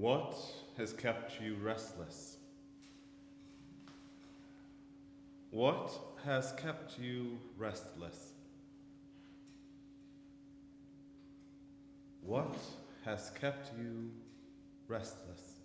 What has kept you restless? What has kept you restless? What has kept you restless?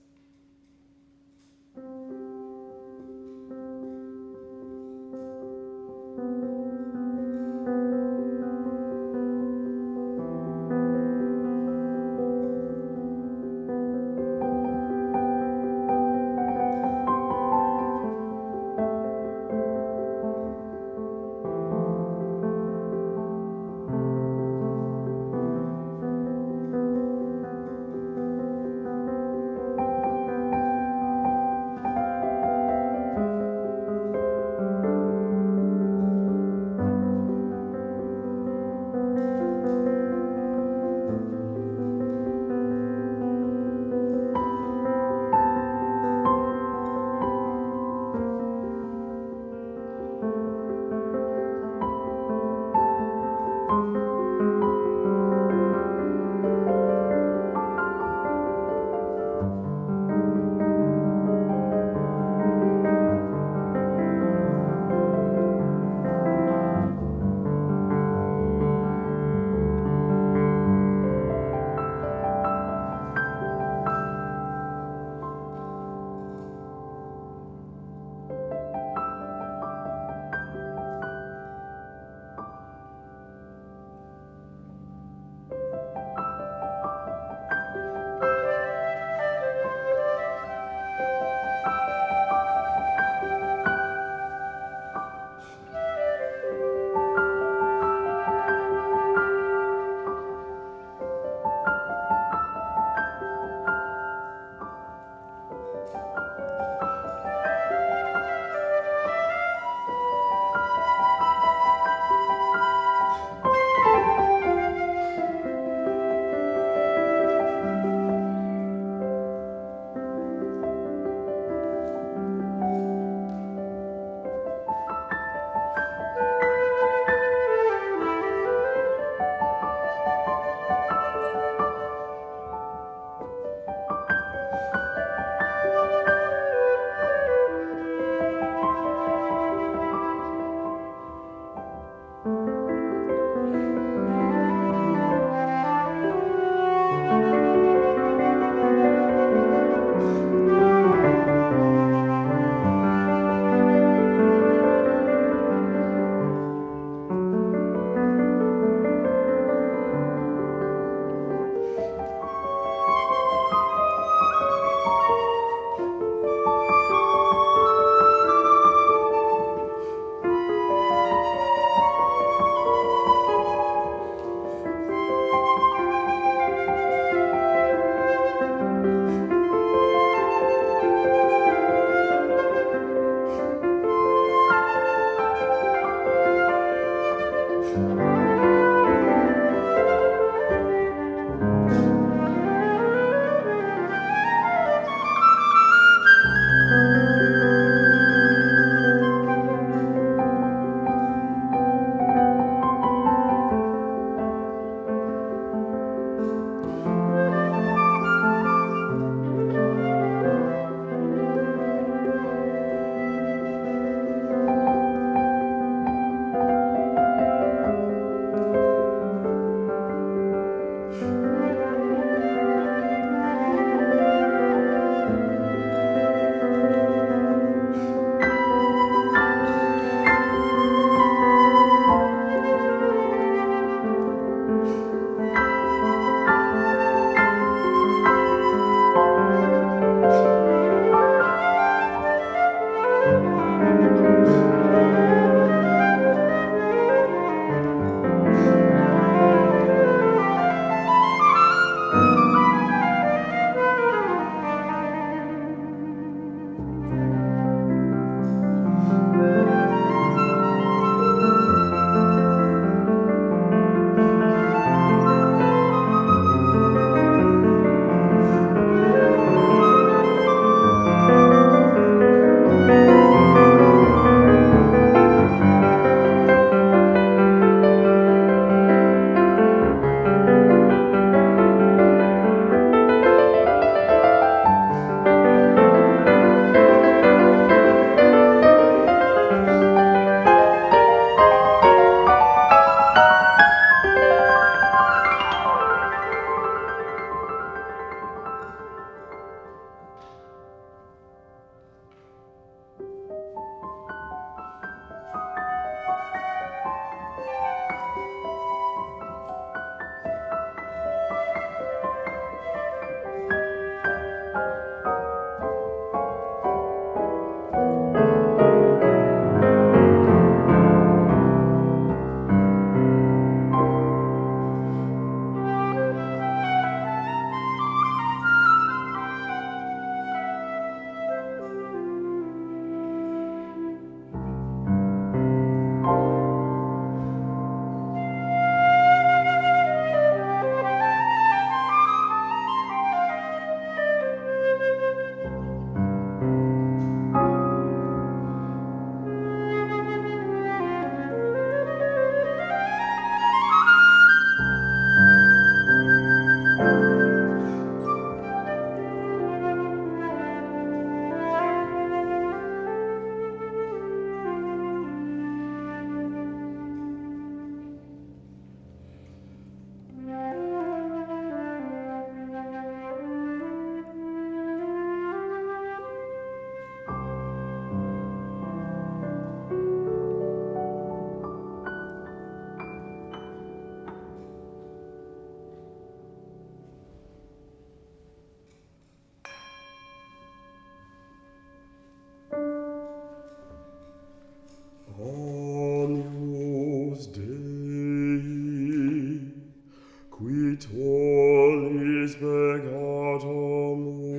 mundi,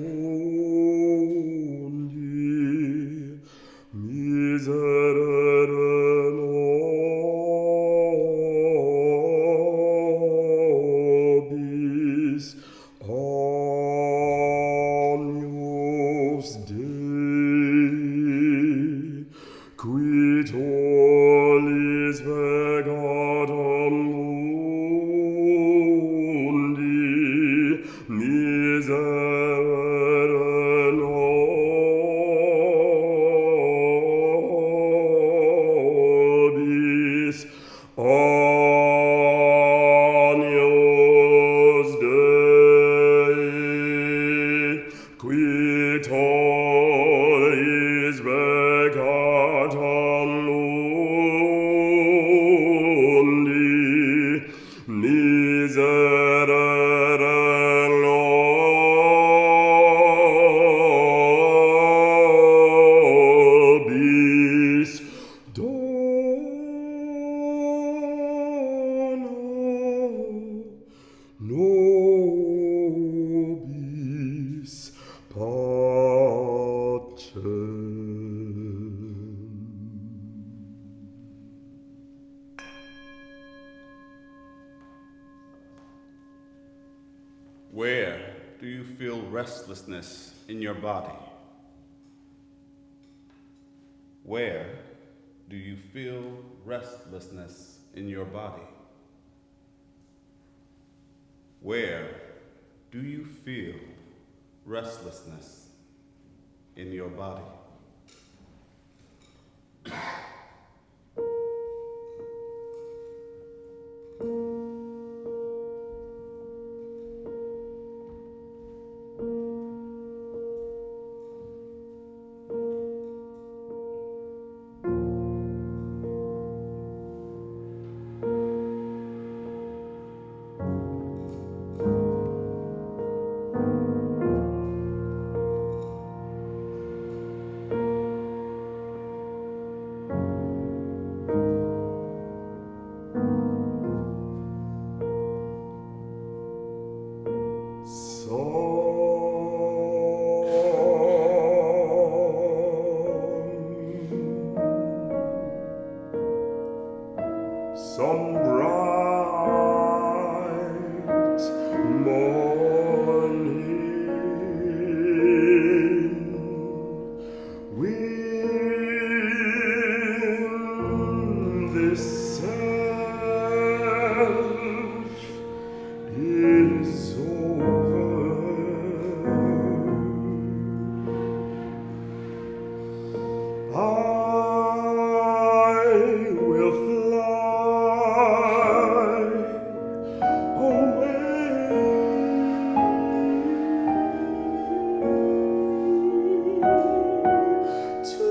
miserere nobis, agnus Dei, qui tollis peccatum mundi, miserere nobis, agnus Dei, qui tollis peccatum mundi, miserere nobis, dona nobis pacem. Where do you feel restlessness in your body? Where do you feel restlessness in your body? Where do you feel restlessness in your body? Some bright morning, when this self is over, I will fly away to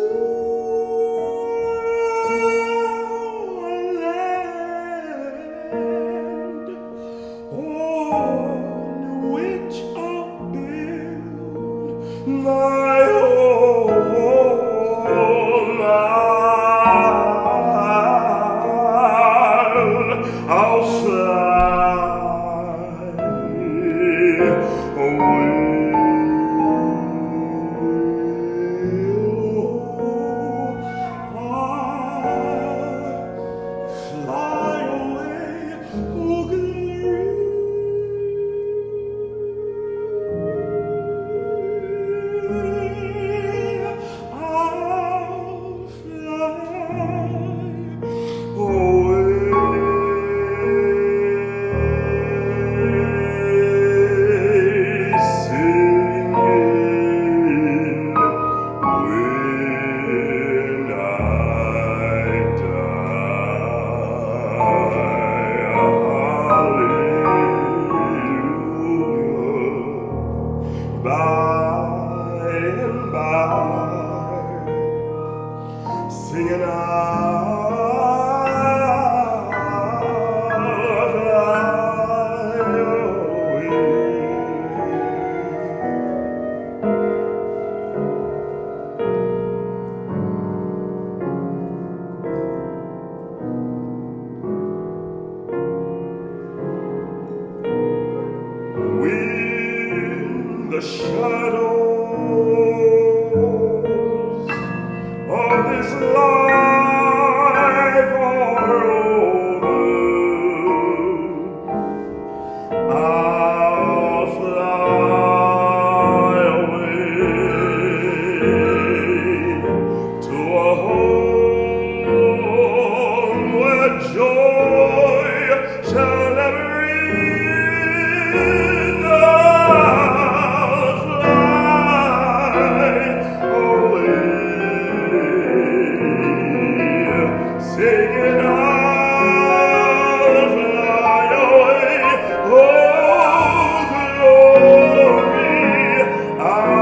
a land on which I'll build my home. I'll fly away. I'll fly away, oh glory. I'll fly away, singing when I die. Hallelujah. By and by, singing I'll fly away. When the shadows of this life are over. I'll fly away to a home where joy shall never end. I'll fly away, singing I'll fly away. Oh, glory, I'll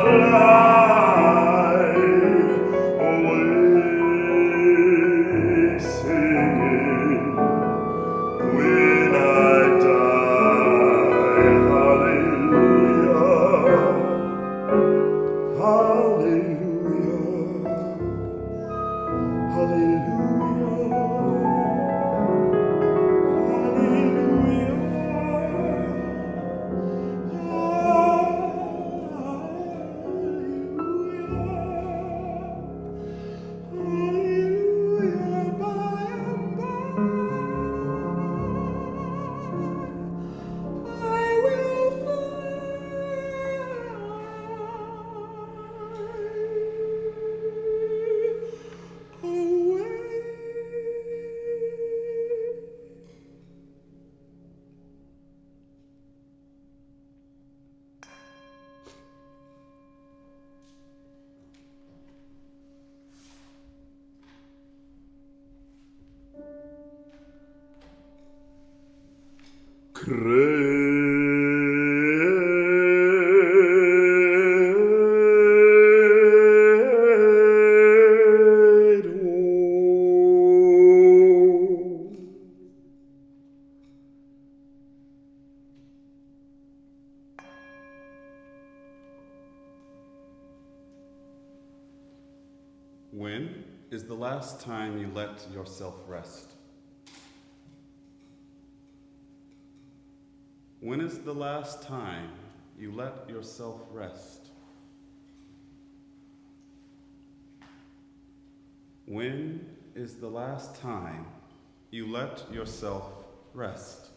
fly away, singing when I die. Hallelujah, hallelujah, When is the last time you let yourself rest? When is the last time you let yourself rest? When is the last time you let yourself rest?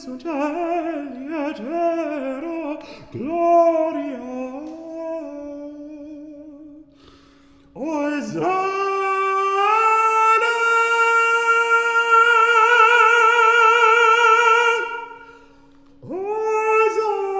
su cieli etero gloria. Hosanna, Hosanna.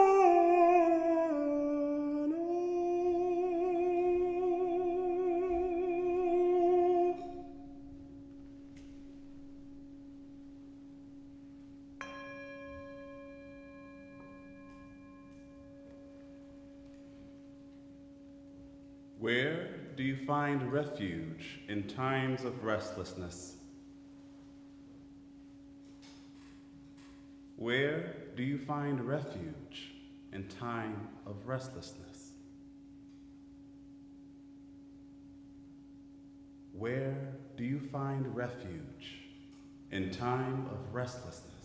Where do you find refuge in times of restlessness? Where do you find refuge in time of restlessness? Where do you find refuge in time of restlessness?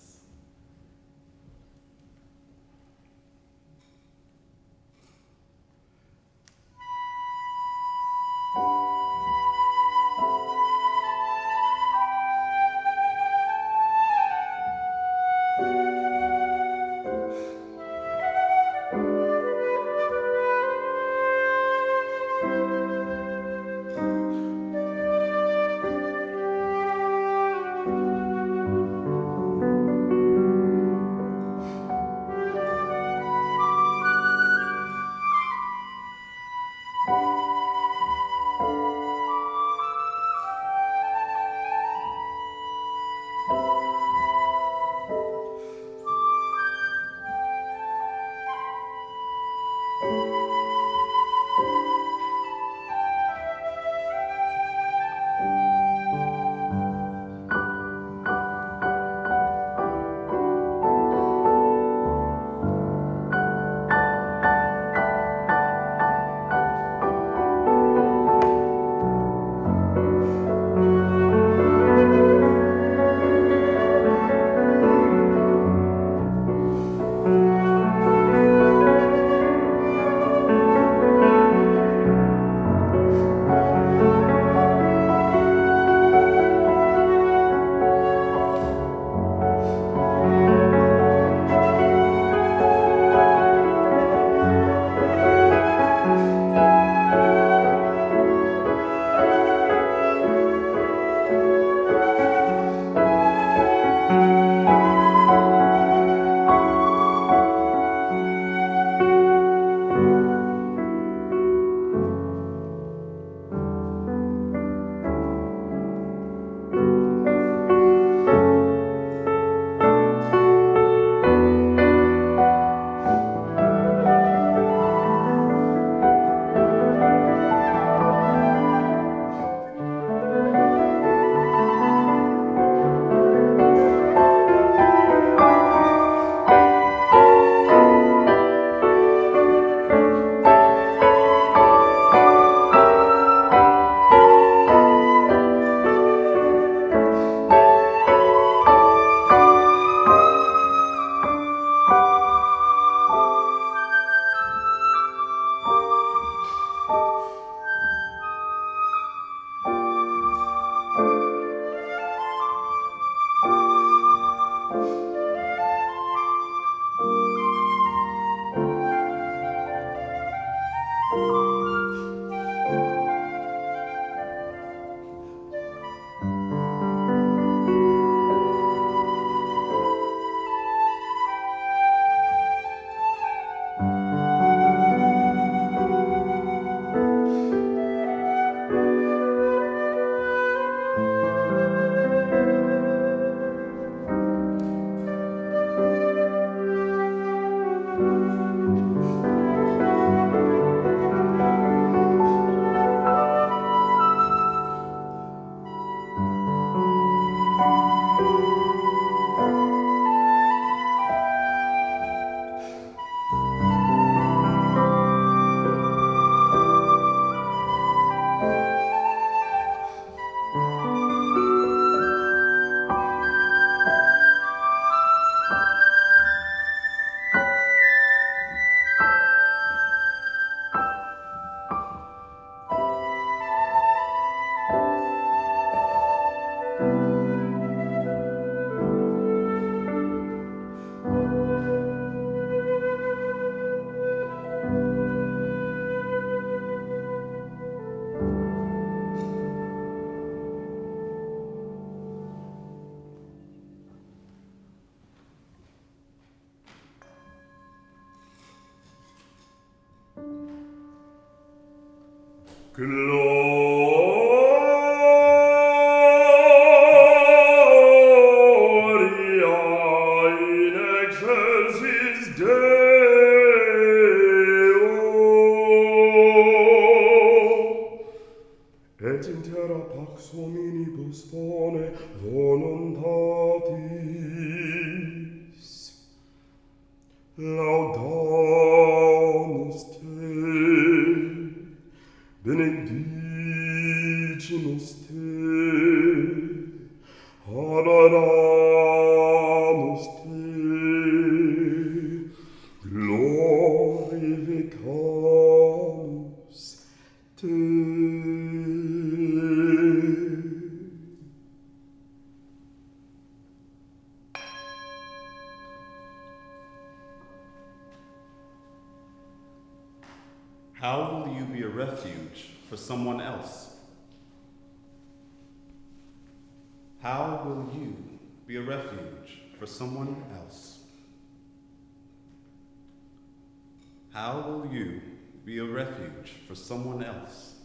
Gloria in excelsis Deo, et in terra pax hominibus bone voluntatis. Laudamus te, benedicimus te, adoramus te, glorificamus te. How will you be a refuge for someone else? How will you be a refuge for someone else? How will you be a refuge for someone else?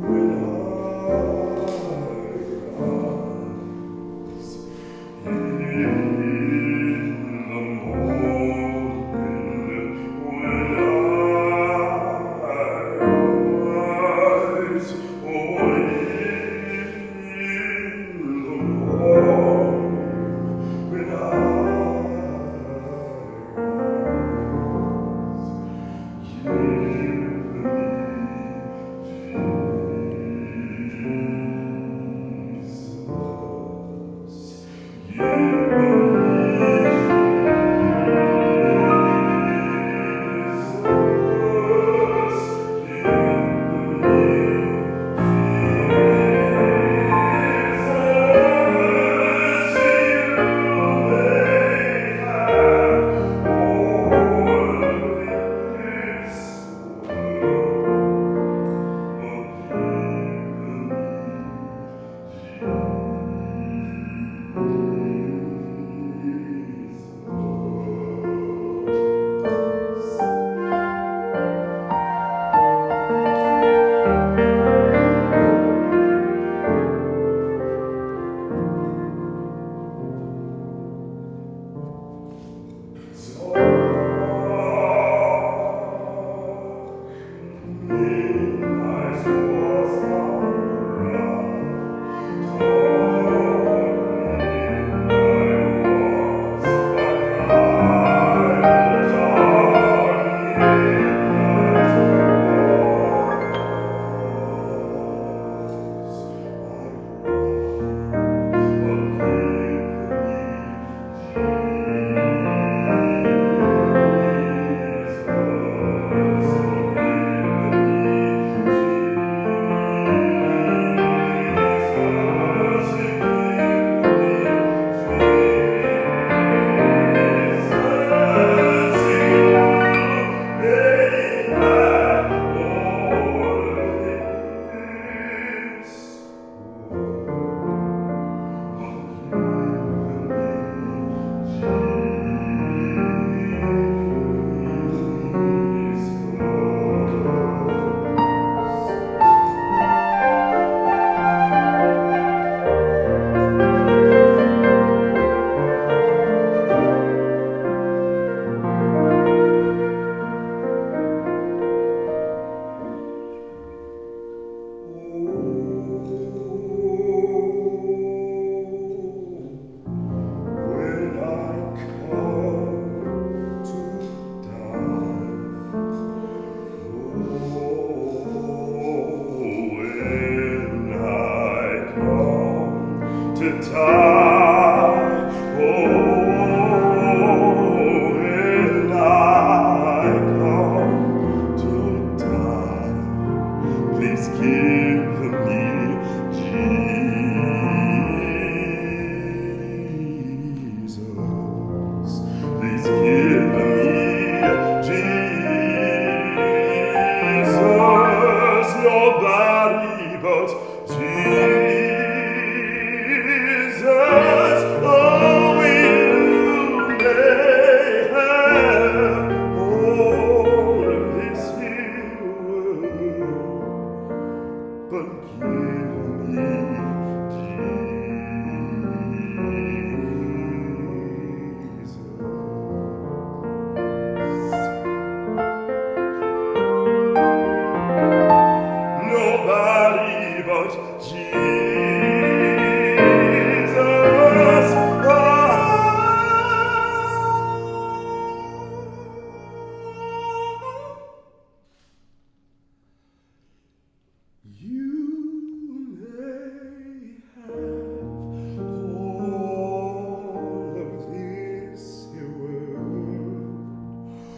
When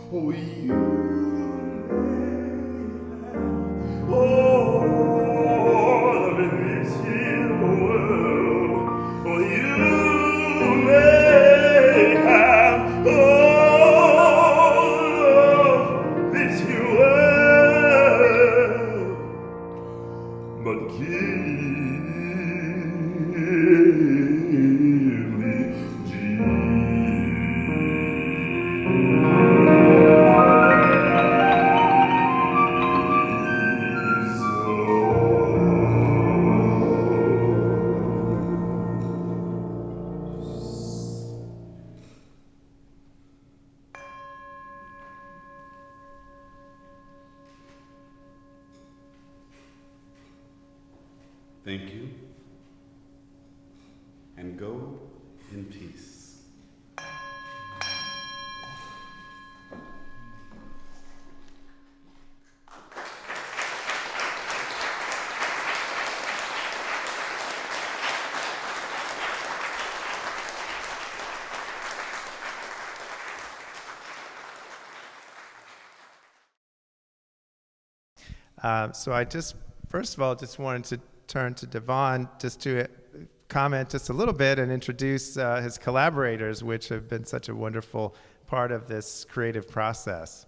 Oh, you may have all of this here world. Oh, you may have all of this here world, but give me Thank you, and go in peace. So I first of all, just wanted to turn to Davóne just to comment just a little bit and introduce his collaborators, which have been such a wonderful part of this creative process.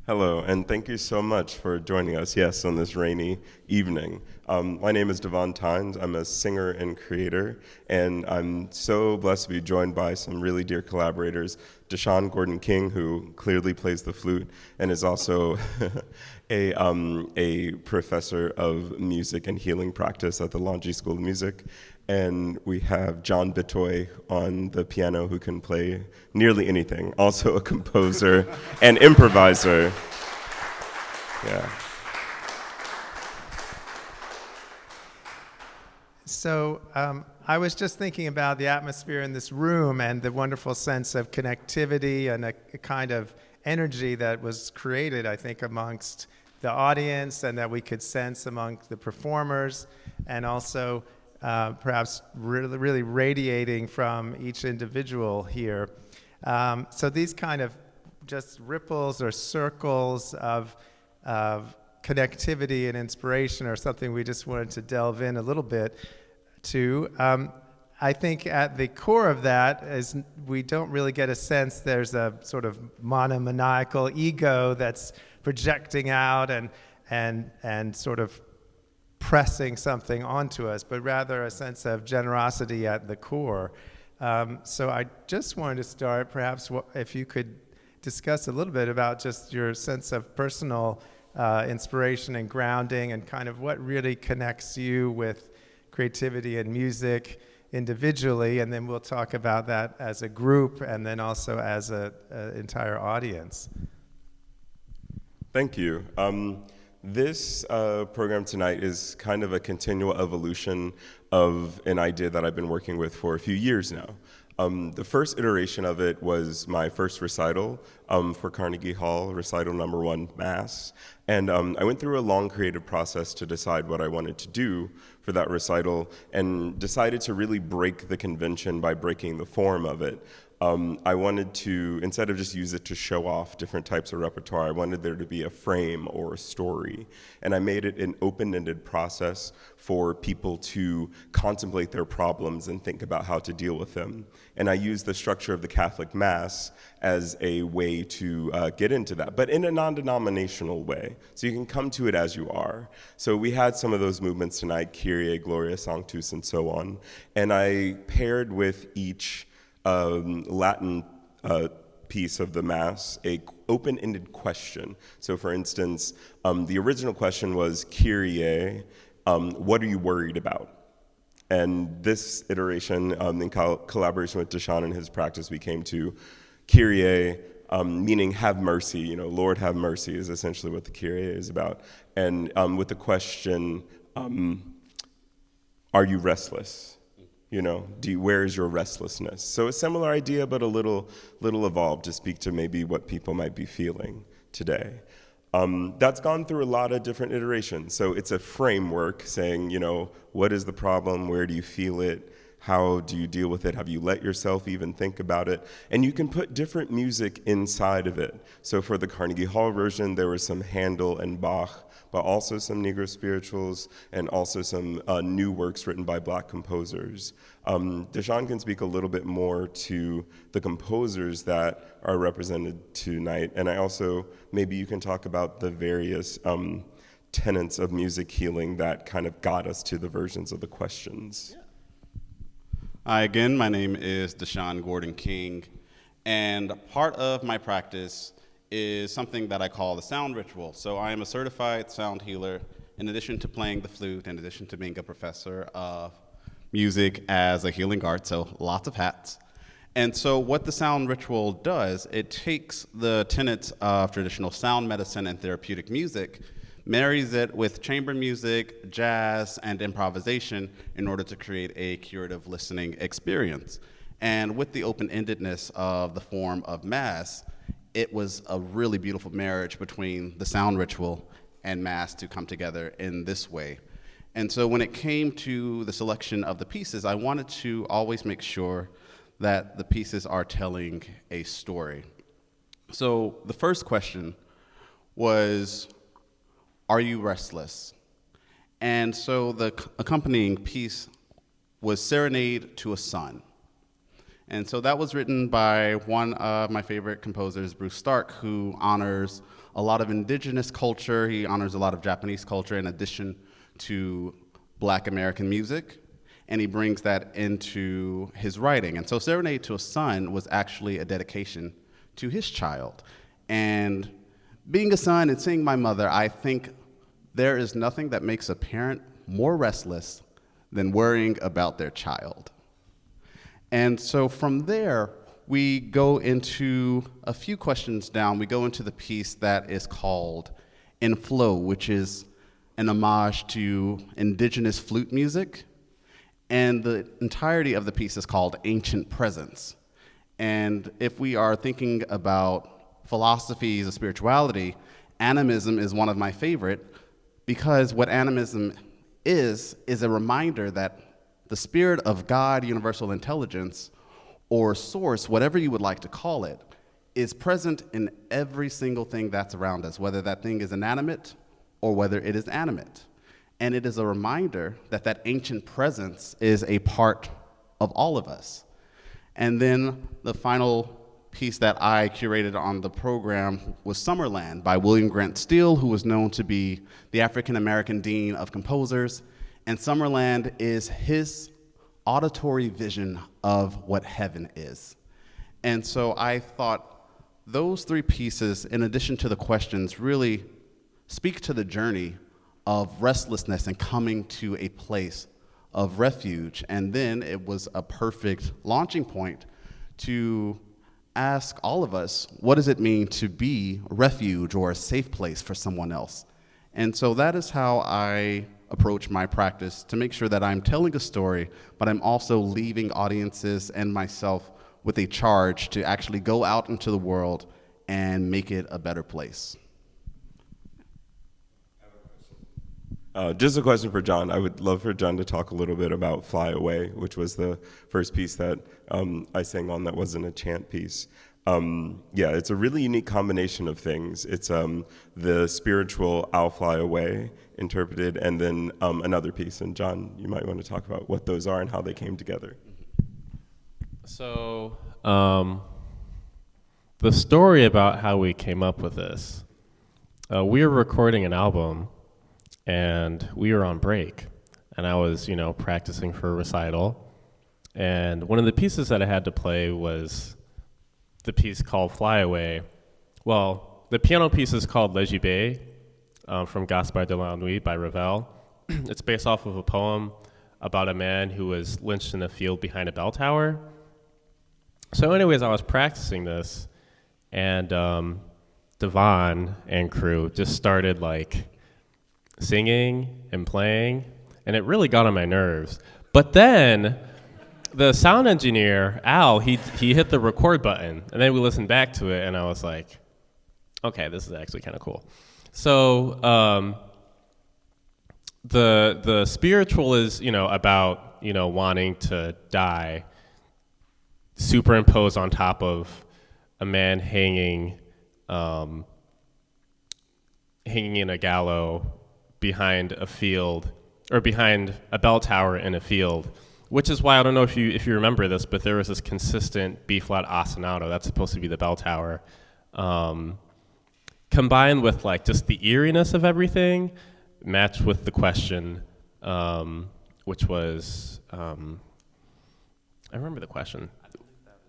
Hello, and thank you so much for joining us, yes, on this rainy evening. My name is Davóne Tines. I'm a singer and creator, and I'm so blessed to be joined by some really dear collaborators. Deshaun Gordon-King, who clearly plays the flute and is also a professor of music and healing practice at the Laundry School of Music. And we have John Bitoy on the piano, who can play nearly anything, also a composer and improviser. Yeah. So I was just thinking about the atmosphere in this room and the wonderful sense of connectivity and a kind of energy that was created, I think, amongst the audience and that we could sense among the performers, and also perhaps really radiating from each individual here. So these kind of just ripples or circles of connectivity and inspiration are something we just wanted to delve in a little bit to. I think at the core of that is we don't really get a sense there's a sort of monomaniacal ego that's projecting out and sort of pressing something onto us, but rather a sense of generosity at the core. So I just wanted to start, perhaps if you could discuss a little bit about just your sense of personal inspiration and grounding and kind of what really connects you with creativity and music individually, and then we'll talk about that as a group and then also as an entire audience. Thank you. This program tonight is kind of a continual evolution of an idea that I've been working with for a few years now. The first iteration of it was my first recital for Carnegie Hall, Recital No. 1, Mass. And I went through a long creative process to decide what I wanted to do for that recital, and decided to really break the convention by breaking the form of it. I wanted to, instead of just use it to show off different types of repertoire, I wanted there to be a frame or a story. And I made it an open-ended process for people to contemplate their problems and think about how to deal with them. And I used the structure of the Catholic Mass as a way to get into that, but in a non-denominational way. So you can come to it as you are. So we had some of those movements tonight, Kyrie, Gloria, Sanctus, and so on. And I paired with each Latin piece of the Mass a open-ended question. So for instance, the original question was, Kyrie, what are you worried about? And this iteration, in collaboration with Deshaun and his practice, we came to Kyrie, meaning have mercy. You know, Lord have mercy is essentially what the Kyrie is about. And with the question, are you restless? You know, where is your restlessness? So a similar idea, but a little evolved to speak to maybe what people might be feeling today. That's gone through a lot of different iterations. So it's a framework saying, you know, what is the problem? Where do you feel it? How do you deal with it? Have you let yourself even think about it? And you can put different music inside of it. So for the Carnegie Hall version, there was some Handel and Bach, but also some Negro spirituals and also some new works written by Black composers. Deshaun can speak a little bit more to the composers that are represented tonight. And maybe you can talk about the various tenets of music healing that kind of got us to the versions of the questions. Hi again, my name is Deshaun Gordon-King, and part of my practice is something that I call the sound ritual. So I am a certified sound healer in addition to playing the flute, in addition to being a professor of music as a healing art, so lots of hats. And so what the sound ritual does, it takes the tenets of traditional sound medicine and therapeutic music, marries it with chamber music, jazz, and improvisation in order to create a curative listening experience. And with the open-endedness of the form of Mass, it was a really beautiful marriage between the sound ritual and Mass to come together in this way. And so when it came to the selection of the pieces, I wanted to always make sure that the pieces are telling a story. So the first question was, are you restless? And so the accompanying piece was Serenade to a Sun. And so that was written by one of my favorite composers, Bruce Stark, who honors a lot of indigenous culture. He honors a lot of Japanese culture in addition to Black American music. And he brings that into his writing. And so Serenade to a Sun was actually a dedication to his child. And being a son and seeing my mother, I think there is nothing that makes a parent more restless than worrying about their child. And so from there, we go into a few questions down. We go into the piece that is called In Flow, which is an homage to indigenous flute music. And the entirety of the piece is called Ancient Presence. And if we are thinking about philosophies of spirituality, animism is one of my favorite, because what animism is a reminder that the spirit of God, universal intelligence, or source, whatever you would like to call it, is present in every single thing that's around us, whether that thing is inanimate or whether it is animate. And it is a reminder that that ancient presence is a part of all of us. And then the final piece that I curated on the program was Summerland by William Grant Still, who was known to be the African-American dean of composers. And Summerland is his auditory vision of what heaven is. And so I thought those three pieces, in addition to the questions, really speak to the journey of restlessness and coming to a place of refuge. And then it was a perfect launching point to ask all of us, what does it mean to be a refuge or a safe place for someone else? And so that is how I approach my practice, to make sure that I'm telling a story, but I'm also leaving audiences and myself with a charge to actually go out into the world and make it a better place. Just a question for John. I would love for John to talk a little bit about Fly Away, which was the first piece that I sang on that wasn't a chant piece. It's a really unique combination of things. It's the spiritual I'll Fly Away interpreted, and then another piece. And John, you might want to talk about what those are and how they came together. So the story about how we came up with this, we were recording an album, and we were on break, and I was, practicing for a recital, and one of the pieces that I had to play was the piece called Fly Away. Well, the piano piece is called Le Gibet, from Gaspard de la Nuit by Ravel. It's based off of a poem about a man who was lynched in a field behind a bell tower. So anyways, I was practicing this, and Davóne and crew just started singing and playing, and it really got on my nerves. But then the sound engineer, Al, he hit the record button, and then we listened back to it, and I was like, okay, this is actually kind of cool. So the spiritual is, about wanting to die superimposed on top of a man hanging in a gallows behind a field, or behind a bell tower in a field, which is why, I don't know if you remember this, but there was this consistent B-flat ostinato that's supposed to be the bell tower, combined with like just the eeriness of everything, matched with the question, which was, I remember the question. I believe that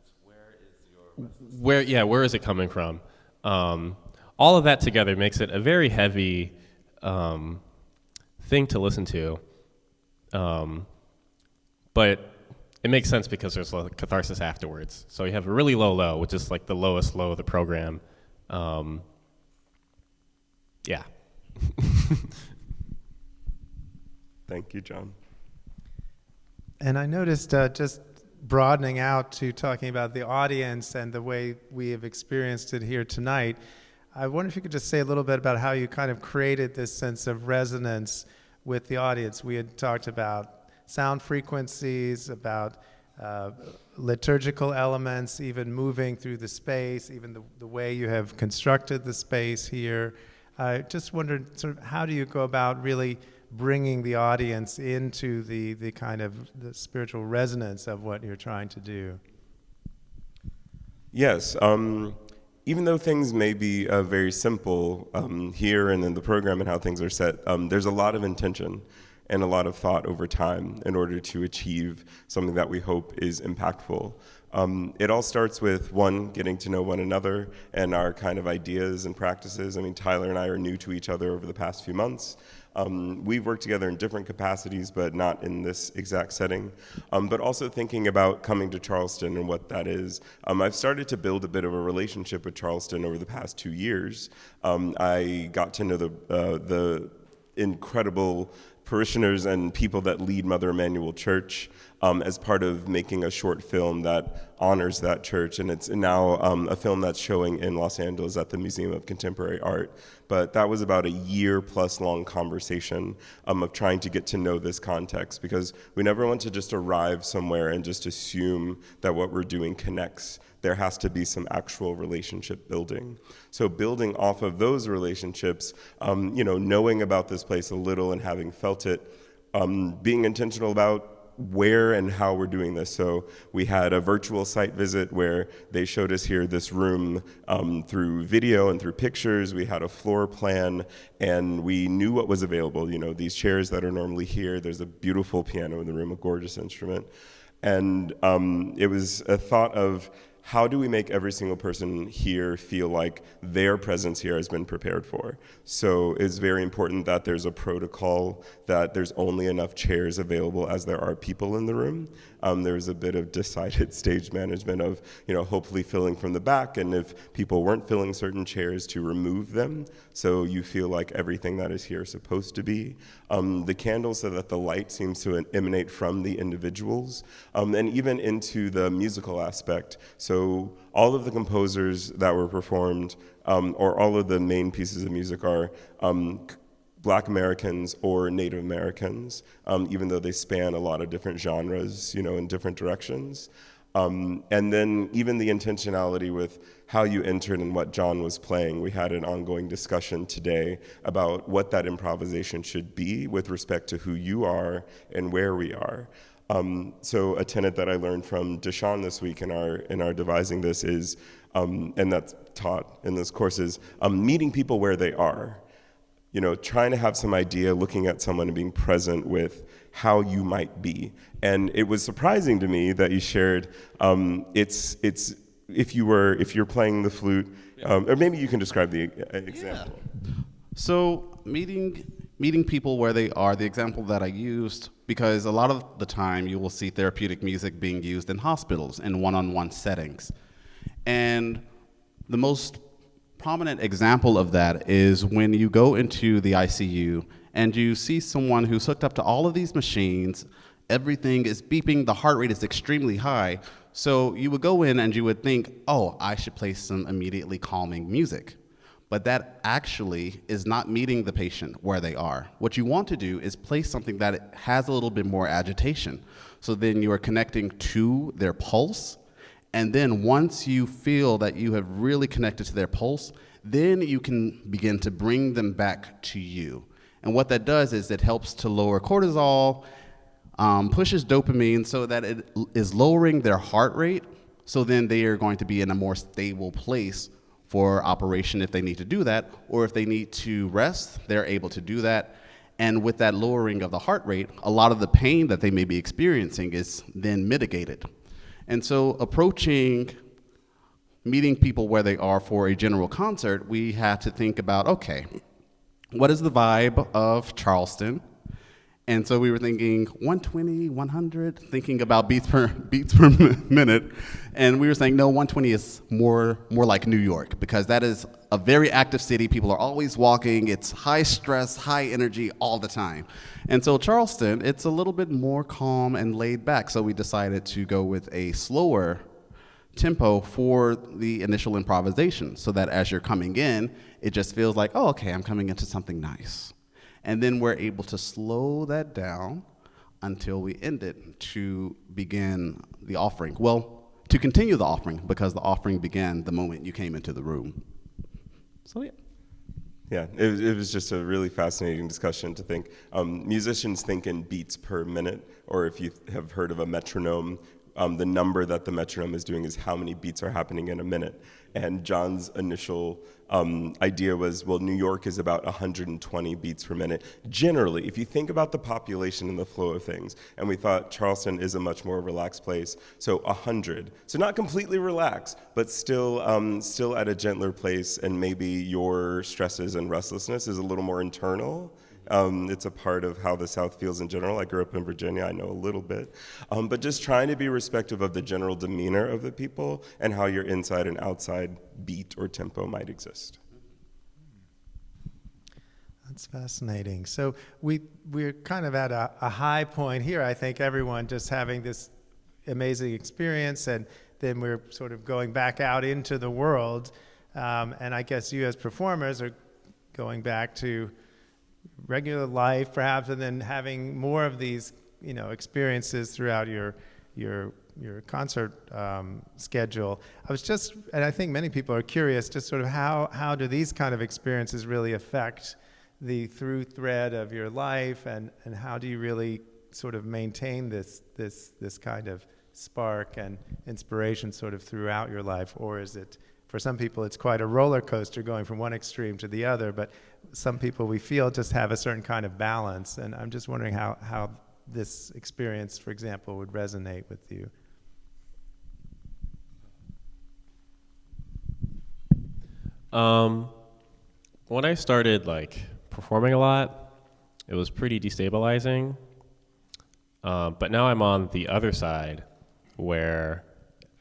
was, where is it coming from? All of that together makes it a very heavy thing to listen to, but it makes sense because there's a catharsis afterwards. So you have a really low low, which is like the lowest low of the program. Yeah. Thank you, John. And I noticed just broadening out to talking about the audience and the way we have experienced it here tonight, I wonder if you could just say a little bit about how you kind of created this sense of resonance with the audience. We had talked about sound frequencies, about liturgical elements, even moving through the space, even the way you have constructed the space here. I just wondered, sort of, how do you go about really bringing the audience into the kind of the spiritual resonance of what you're trying to do? Yes. Even though things may be very simple here and in the program and how things are set, there's a lot of intention and a lot of thought over time in order to achieve something that we hope is impactful. It all starts with, one, getting to know one another and our kind of ideas and practices. I mean, Tyler and I are new to each other over the past few months. We've worked together in different capacities, but not in this exact setting. But also thinking about coming to Charleston and what that is. I've started to build a bit of a relationship with Charleston over the past 2 years. I got to know the incredible parishioners and people that lead Mother Emanuel Church as part of making a short film that honors that church. And it's now a film that's showing in Los Angeles at the Museum of Contemporary Art. But that was about a year-plus long conversation of trying to get to know this context, because we never want to just arrive somewhere and just assume that what we're doing connects. There has to be some actual relationship building. So building off of those relationships, knowing about this place a little and having felt it, being intentional about where and how we're doing this. So we had a virtual site visit where they showed us here this room through video and through pictures. We had a floor plan, and we knew what was available. These chairs that are normally here, there's a beautiful piano in the room, a gorgeous instrument. And it was a thought of, how do we make every single person here feel like their presence here has been prepared for? So it's very important that there's a protocol, that there's only enough chairs available as there are people in the room. There's a bit of decided stage management of, hopefully filling from the back, and if people weren't filling certain chairs, to remove them so you feel like everything that is here is supposed to be. The candles, so that the light seems to emanate from the individuals, and even into the musical aspect. So all of the composers that were performed, or all of the main pieces of music, are Black Americans or Native Americans, even though they span a lot of different genres, in different directions. And then even the intentionality with how you entered and what John was playing. We had an ongoing discussion today about what that improvisation should be with respect to who you are and where we are. So a tenet that I learned from Deshaun this week in our devising this is, and that's taught in this course, is meeting people where they are. Trying to have some idea, looking at someone and being present with how you might be. And it was surprising to me that you shared, it's if you're playing the flute, or maybe you can describe the example. Yeah. So meeting people where they are, the example that I used, because a lot of the time you will see therapeutic music being used in hospitals in one-on-one settings. And the most prominent example of that is when you go into the ICU and you see someone who's hooked up to all of these machines, everything is beeping, the heart rate is extremely high. So you would go in and you would think, oh, I should play some immediately calming music. but that actually is not meeting the patient where they are. What you want to do is place something that has a little bit more agitation. So then you are connecting to their pulse, and then once you feel that you have really connected to their pulse, then you can begin to bring them back to you. And what that does is it helps to lower cortisol, pushes dopamine so that it is lowering their heart rate, so then they are going to be in a more stable place for operation if they need to do that, or if they need to rest, they're able to do that. And with that lowering of the heart rate, a lot of the pain that they may be experiencing is then mitigated. And so meeting people where they are for a general concert, we had to think about, okay, what is the vibe of Charleston? And so we were thinking 120, 100, thinking about beats per minute. And we were saying, no, 120 is more like New York, because that is a very active city. People are always walking. It's high stress, high energy all the time. And so Charleston, it's a little bit more calm and laid back. So we decided to go with a slower tempo for the initial improvisation, so that as you're coming in, it just feels like, oh, okay, I'm coming into something nice. And then we're able to slow that down until we end it to begin the offering. Well, to continue the offering, because the offering began the moment you came into the room. So, yeah. Yeah, it was just a really fascinating discussion to think. Musicians think in beats per minute, or if you have heard of a metronome, the number that the metronome is doing is how many beats are happening in a minute. And John's initial idea was, well, New York is about 120 beats per minute. Generally, if you think about the population and the flow of things, and we thought Charleston is a much more relaxed place, so 100. So not completely relaxed, but still at a gentler place, and maybe your stresses and restlessness is a little more internal. It's a part of how the South feels in general. I grew up in Virginia, I know a little bit. But just trying to be respectful of the general demeanor of the people and how your inside and outside beat or tempo might exist. That's fascinating. So we're kind of at a high point here. I think everyone just having this amazing experience, and then we're sort of going back out into the world. And I guess you as performers are going back to regular life, perhaps, and then having more of these, experiences throughout your concert schedule. And I think many people are curious, just sort of how do these kind of experiences really affect the through thread of your life, and how do you really sort of maintain this kind of spark and inspiration sort of throughout your life? Or is it, for some people, it's quite a roller coaster going from one extreme to the other, but some people we feel just have a certain kind of balance. And I'm just wondering how this experience, for example, would resonate with you. When I started performing a lot, it was pretty destabilizing. But now I'm on the other side, where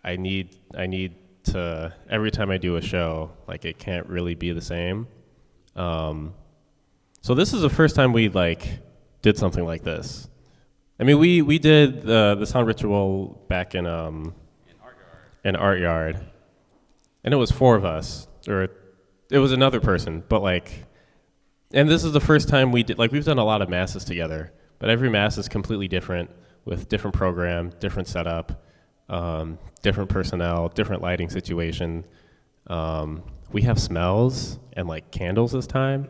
I need to, every time I do a show, it can't really be the same. So this is the first time we did something like this. I mean, we did the sound ritual back in Art Yard, and it was 4 of us, or it was another person, but and this is the first time we did, we've done a lot of masses together, but every mass is completely different, with different program, different setup, different personnel, different lighting situation. We have smells and candles this time.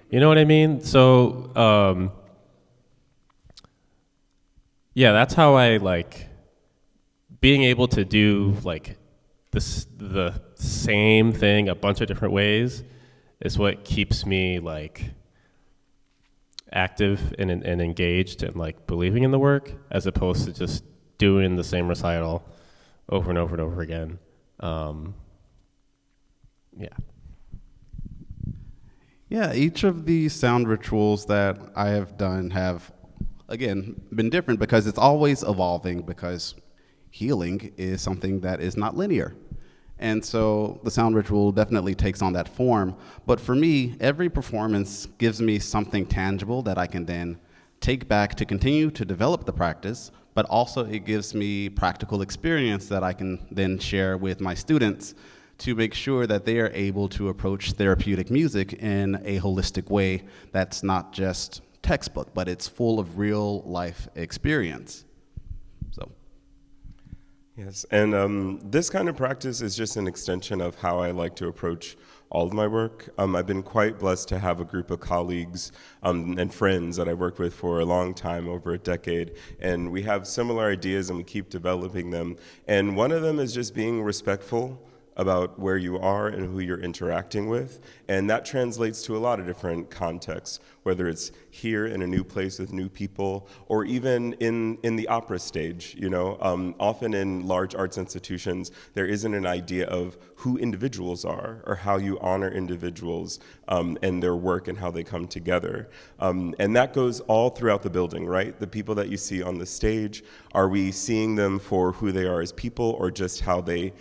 You know what I mean? So, yeah, that's how I being able to do the same thing a bunch of different ways is what keeps me active and engaged and believing in the work, as opposed to just doing the same recital over and over and over again. Yeah, each of the sound rituals that I have done have, again, been different, because it's always evolving, because healing is something that is not linear. And so the sound ritual definitely takes on that form. But for me, every performance gives me something tangible that I can then take back to continue to develop the practice, but also it gives me practical experience that I can then share with my students to make sure that they are able to approach therapeutic music in a holistic way that's not just textbook, but it's full of real life experience. So. Yes, and this kind of practice is just an extension of how I like to approach all of my work. I've been quite blessed to have a group of colleagues and friends that I worked with for a long time, over a decade, and we have similar ideas and we keep developing them. And one of them is just being respectful about where you are and who you're interacting with, and that translates to a lot of different contexts, whether it's here in a new place with new people, or even in the opera stage. You know, often in large arts institutions, there isn't an idea of who individuals are or how you honor individuals and their work and how they come together. And that goes all throughout the building, right? The people that you see on the stage, are we seeing them for who they are as people or just how they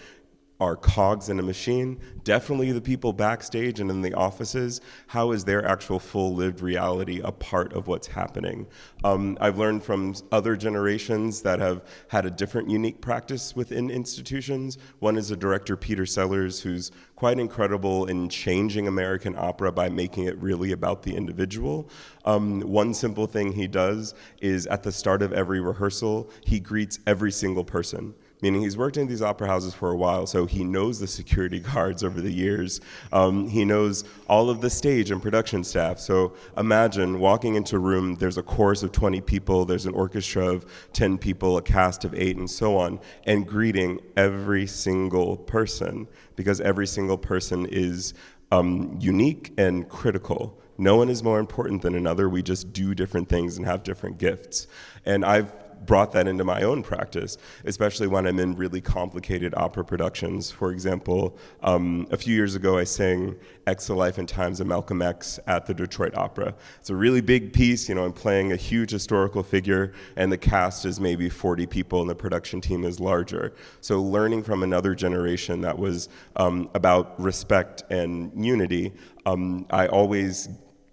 are cogs in a machine? Definitely the people backstage and in the offices, how is their actual full lived reality a part of what's happening? I've learned from other generations that have had a different unique practice within institutions. One is the director, Peter Sellers, who's quite incredible in changing American opera by making it really about the individual. One simple thing he does is at the start of every rehearsal, he greets every single person. Meaning he's worked in these opera houses for a while, so he knows the security guards over the years. He knows all of the stage and production staff. So imagine walking into a room, there's a chorus of 20 people, there's an orchestra of 10 people, a cast of 8, and so on, and greeting every single person, because every single person is unique and critical. No one is more important than another. We just do different things and have different gifts. And I've brought that into my own practice, especially when I'm in really complicated opera productions. For example, a few years ago, I sang X the Life and Times of Malcolm X at the Detroit Opera. It's a really big piece. You know, I'm playing a huge historical figure, and the cast is maybe 40 people, and the production team is larger. So learning from another generation that was about respect and unity, I always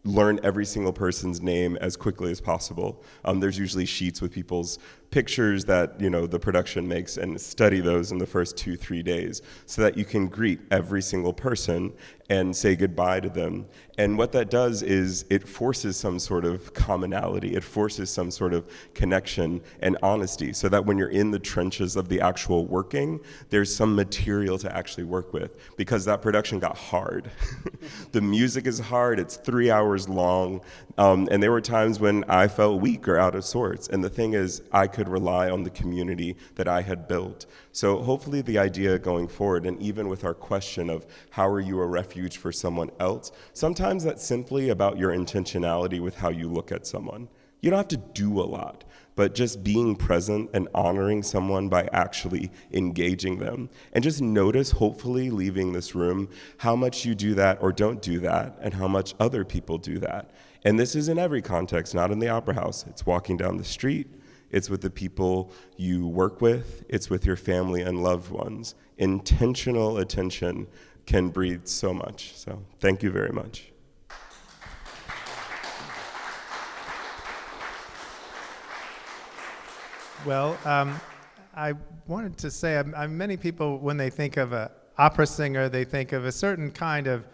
learn every single person's name as quickly as possible. There's usually sheets with people's pictures that, you know, the production makes, and study those in the first 2-3 days so that you can greet every single person and say goodbye to them. And what that does is it forces some sort of commonality. It forces some sort of connection and honesty so that when you're in the trenches of the actual working, there's some material to actually work with, because that production got hard. The music is hard. It's 3 hours long. And there were times when I felt weak or out of sorts. And the thing is, I could rely on the community that I had built. So hopefully the idea going forward, and even with our question of how are you a refuge for someone else, sometimes that's simply about your intentionality with how you look at someone. You don't have to do a lot, but just being present and honoring someone by actually engaging them. And just notice, hopefully leaving this room, how much you do that or don't do that, and how much other people do that. And this is in every context, not in the opera house. It's walking down the street. It's with the people you work with. It's with your family and loved ones. Intentional attention can breed so much. So thank you very much. Well, I wanted to say, many people, when they think of an opera singer, they think of a certain kind of,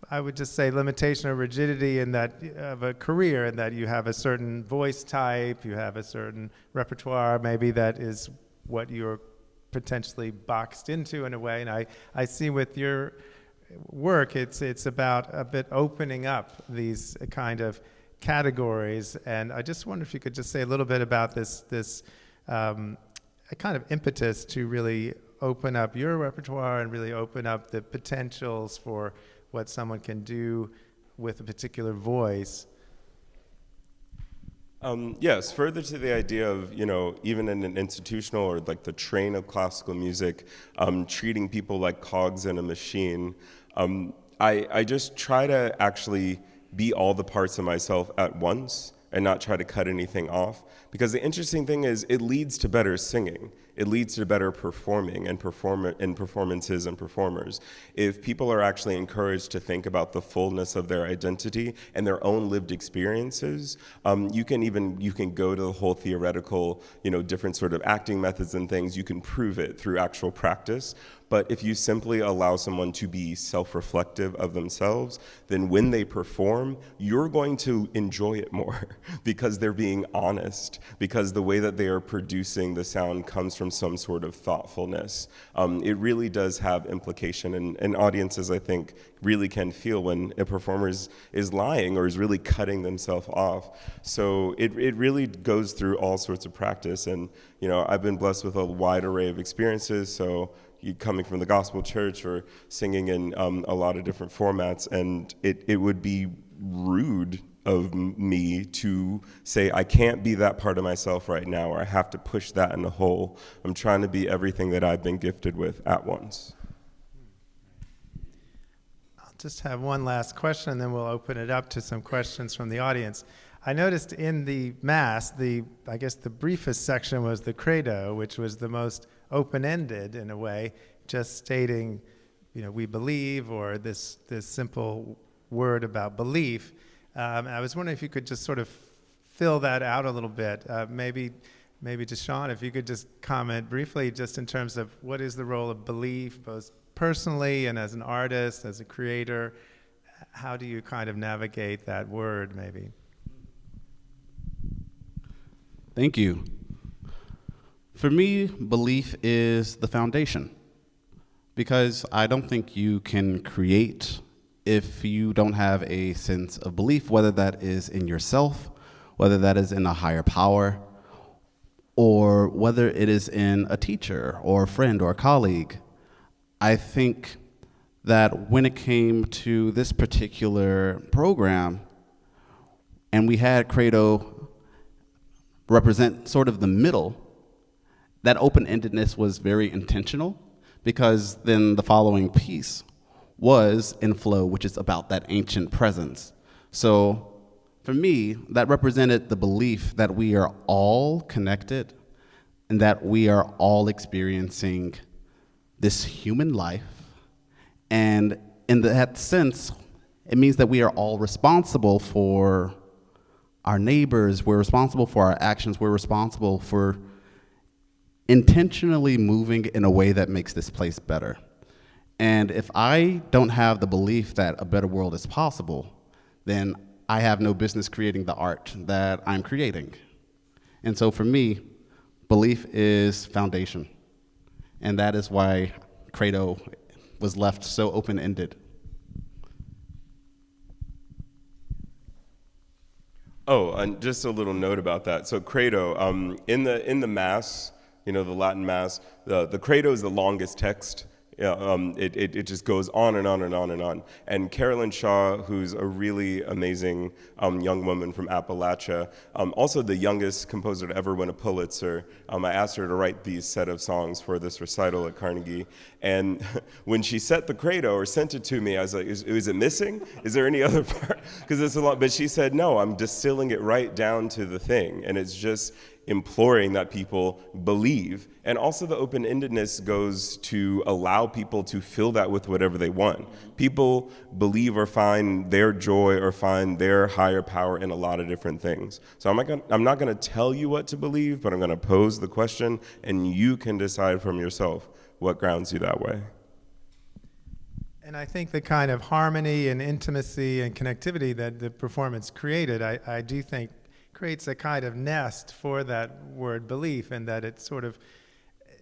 I would just say, limitation or rigidity in that of a career, in that you have a certain voice type, you have a certain repertoire, maybe that is what you're potentially boxed into in a way. And I see with your work, it's about a bit opening up these kind of categories. And I just wonder if you could just say a little bit about this a kind of impetus to really open up your repertoire and really open up the potentials for what someone can do with a particular voice. Yes, further to the idea of, you know, even in an institutional or like the train of classical music, treating people like cogs in a machine, I just try to actually be all the parts of myself at once and not try to cut anything off. Because the interesting thing is it leads to better singing. It leads to better performing and performances and performers. If people are actually encouraged to think about the fullness of their identity and their own lived experiences, you can go to the whole theoretical, different sort of acting methods and things. You can prove it through actual practice. But if you simply allow someone to be self-reflective of themselves, then when they perform, you're going to enjoy it more because they're being honest, because the way that they are producing the sound comes from some sort of thoughtfulness. It really does have implication, and audiences, I think, really can feel when a performer is lying or is really cutting themselves off. So it really goes through all sorts of practice, and I've been blessed with a wide array of experiences, so you coming from the gospel church or singing in a lot of different formats, and it would be rude of me to say I can't be that part of myself right now, or I have to push that in the hole. I'm trying to be everything that I've been gifted with at once. I'll just have one last question, and then we'll open it up to some questions from the audience. I noticed in the Mass, I guess the briefest section was the Credo, which was the most open-ended in a way, just stating, we believe, or this simple word about belief. I was wondering if you could just sort of fill that out a little bit. Maybe Deshaun, if you could just comment briefly just in terms of what is the role of belief, both personally and as an artist, as a creator. How do you kind of navigate that word, maybe? Thank you. For me, belief is the foundation, because I don't think you can create if you don't have a sense of belief, whether that is in yourself, whether that is in a higher power, or whether it is in a teacher or a friend or a colleague. I think that when it came to this particular program, and we had Credo represent sort of the middle, that open-endedness was very intentional, because then the following piece was in flow, which is about that ancient presence. So for me, that represented the belief that we are all connected and that we are all experiencing this human life. And in that sense, it means that we are all responsible for our neighbors, we're responsible for our actions, we're responsible for intentionally moving in a way that makes this place better. And if I don't have the belief that a better world is possible, then I have no business creating the art that I'm creating. And so for me, belief is foundation. And that is why Credo was left so open-ended. Oh, and just a little note about that. So Credo, in the Mass, the Latin Mass, the Credo is the longest text. It just goes on and on and on and on. And Carolyn Shaw, who's a really amazing young woman from Appalachia, also the youngest composer to ever win a Pulitzer, I asked her to write these set of songs for this recital at Carnegie. And when she set the Credo or sent it to me, I was like, is it missing? Is there any other part? Because it's a lot. But she said, no, I'm distilling it right down to the thing. And it's just imploring that people believe. And also the open-endedness goes to allow people to fill that with whatever they want. People believe or find their joy or find their higher power in a lot of different things. So I'm not going to tell you what to believe, but I'm going to pose the question, and you can decide from yourself what grounds you that way. And I think the kind of harmony and intimacy and connectivity that the performance created, I do think creates a kind of nest for that word belief, and that it sort of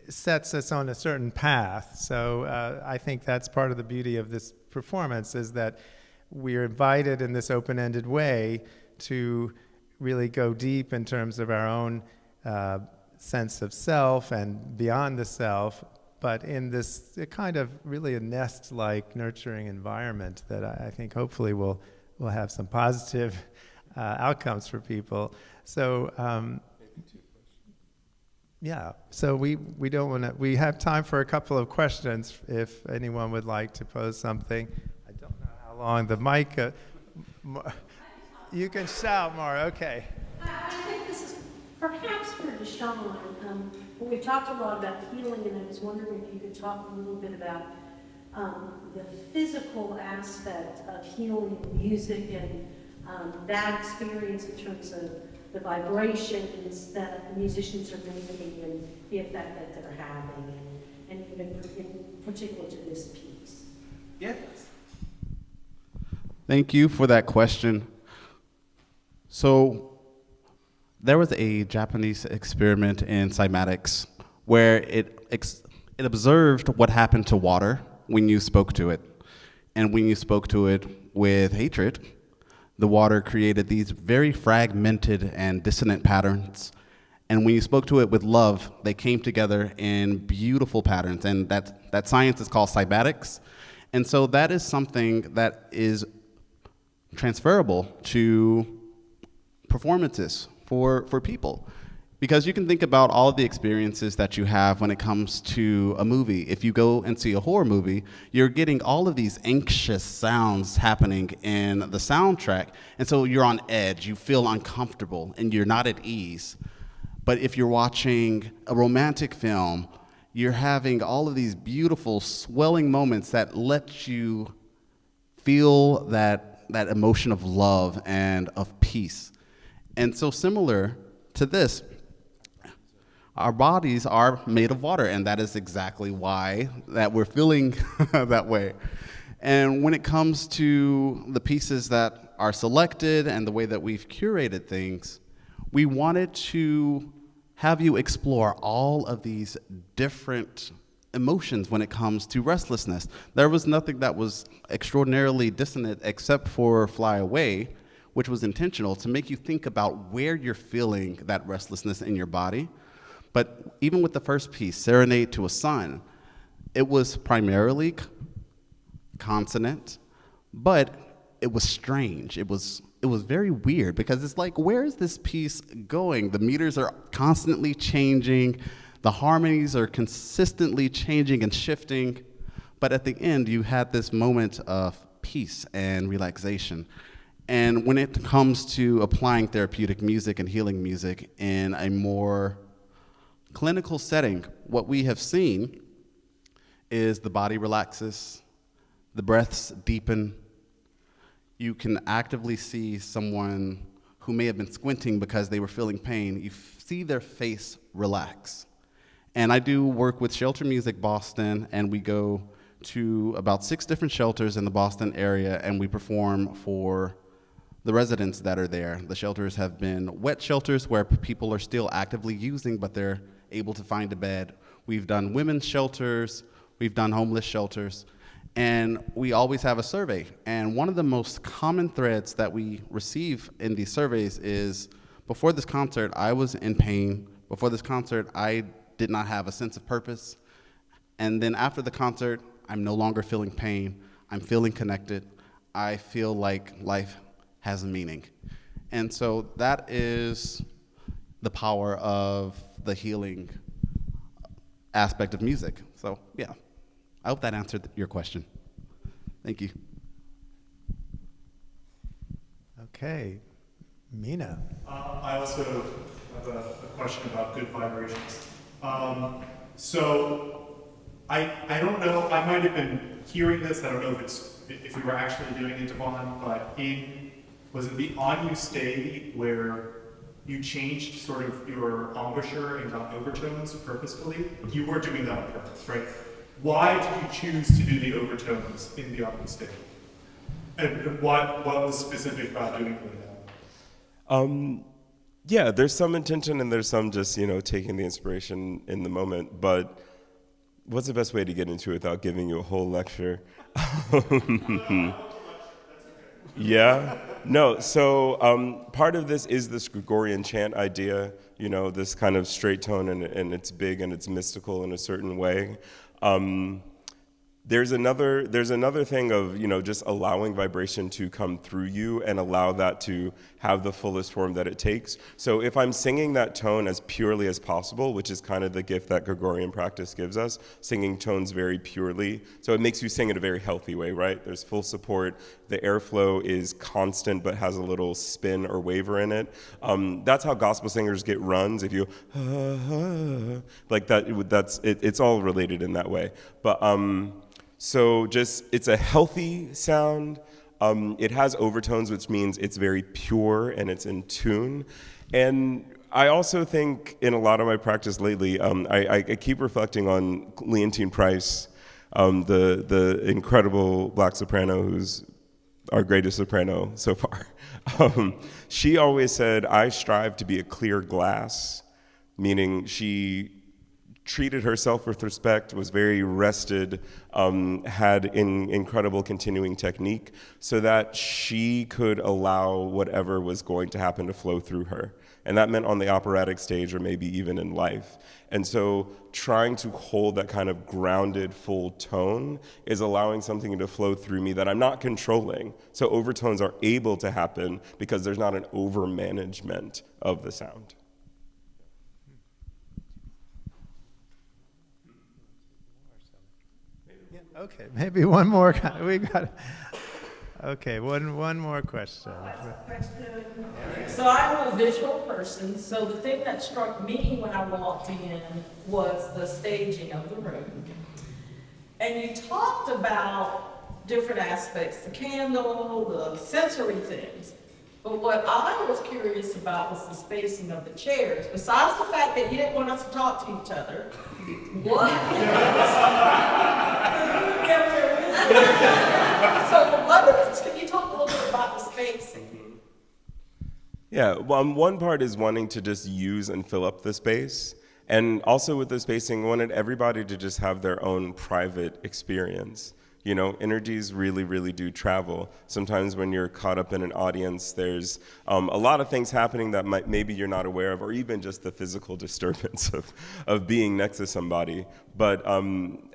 sets us on a certain path. So I think that's part of the beauty of this performance, is that we're invited in this open-ended way to really go deep in terms of our own sense of self and beyond the self, but in this kind of really a nest-like nurturing environment that I think hopefully will have some positive outcomes for people. So yeah, so we don't want to, we have time for a couple of questions if anyone would like to pose something. I don't know how long the mic, you can shout more, okay. I think this is perhaps for Deshaun, we've talked a lot about healing, and I was wondering if you could talk a little bit about the physical aspect of healing in music and that experience in terms of the vibrations that musicians are making and the effect that they're having, and even in particular to this piece. Yes. Thank you for that question. So there was a Japanese experiment in cymatics where it observed what happened to water when you spoke to it. And when you spoke to it with hatred, the water created these very fragmented and dissonant patterns. And when you spoke to it with love, they came together in beautiful patterns. And that science is called cymatics. And so that is something that is transferable to performances for people. Because you can think about all of the experiences that you have when it comes to a movie. If you go and see a horror movie, you're getting all of these anxious sounds happening in the soundtrack. And so you're on edge, you feel uncomfortable, and you're not at ease. But if you're watching a romantic film, you're having all of these beautiful swelling moments that let you feel that emotion of love and of peace. And so similar to this, our bodies are made of water, and that is exactly why that we're feeling that way. And when it comes to the pieces that are selected and the way that we've curated things, we wanted to have you explore all of these different emotions when it comes to restlessness. There was nothing that was extraordinarily dissonant except for Fly Away, which was intentional to make you think about where you're feeling that restlessness in your body. But even with the first piece, Serenade to a Sun, it was primarily consonant, but it was strange. It was very weird because it's like, where is this piece going? The meters are constantly changing. The harmonies are consistently changing and shifting. But at the end, you had this moment of peace and relaxation. And when it comes to applying therapeutic music and healing music in a more clinical setting, what we have seen is the body relaxes, the breaths deepen. You can actively see someone who may have been squinting because they were feeling pain. You see their face relax. And I do work with Shelter Music Boston, and we go to about 6 different shelters in the Boston area, and we perform for the residents that are there. The shelters have been wet shelters where people are still actively using, but they're able to find a bed. We've done women's shelters, we've done homeless shelters, and we always have a survey. And one of the most common threads that we receive in these surveys is, before this concert, I was in pain. Before this concert, I did not have a sense of purpose. And then after the concert, I'm no longer feeling pain. I'm feeling connected. I feel like life has a meaning. And so that is the power of the healing aspect of music. So yeah, I hope that answered your question. Thank you. Okay, Mina. I also have a question about good vibrations. So I don't know, I might have been hearing this, I don't know if we were actually doing it, Davóne, but was it the On You Stay where you changed sort of your embouchure and got overtones purposefully? You were doing that on purpose, right? Why did you choose to do the overtones in the On You Stay? And what was specific about doing that? Yeah, there's some intention and there's some just, taking the inspiration in the moment. But what's the best way to get into it without giving you a whole lecture? Yeah. No, so part of this is this Gregorian chant idea, this kind of straight tone, and it's big and it's mystical in a certain way. There's another thing of, just allowing vibration to come through you and allow that to have the fullest form that it takes. So if I'm singing that tone as purely as possible, which is kind of the gift that Gregorian practice gives us, singing tones very purely. So it makes you sing in a very healthy way, right? There's full support. The airflow is constant but has a little spin or waver in it. That's how gospel singers get runs. If you, like that, it's all related in that way. But, so it's a healthy sound. It has overtones, which means it's very pure and it's in tune. And I also think in a lot of my practice lately, I keep reflecting on Leontine Price, the incredible black soprano who's our greatest soprano so far. She always said, I strive to be a clear glass, meaning she treated herself with respect, was very rested, had incredible continuing technique so that she could allow whatever was going to happen to flow through her. And that meant on the operatic stage or maybe even in life. And so trying to hold that kind of grounded, full tone is allowing something to flow through me that I'm not controlling. So overtones are able to happen because there's not an over-management of the sound. Okay, maybe one more. We got. Okay, one more question. So I'm a visual person, so the thing that struck me when I walked in was the staging of the room. And you talked about different aspects, the candle, the sensory things. But what I was curious about was the spacing of the chairs. Besides the fact that you didn't want us to talk to each other, what? So can you talk a little bit about the spacing? Yeah, well, one part is wanting to just use and fill up the space. And also with the spacing, wanted everybody to just have their own private experience. Energies really, really do travel. Sometimes when you're caught up in an audience, there's a lot of things happening that maybe you're not aware of, or even just the physical disturbance of being next to somebody. But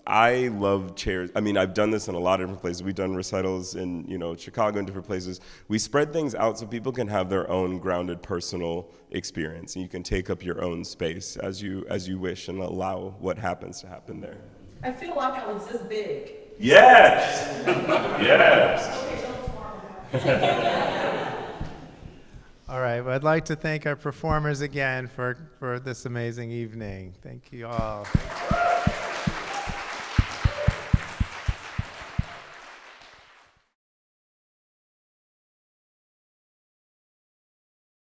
I love chairs. I mean, I've done this in a lot of different places. We've done recitals in, Chicago and different places. We spread things out so people can have their own grounded personal experience, and you can take up your own space as you wish and allow what happens to happen there. I feel like I was this big. Yes! Yes! All right, well, I'd like to thank our performers again for this amazing evening. Thank you all.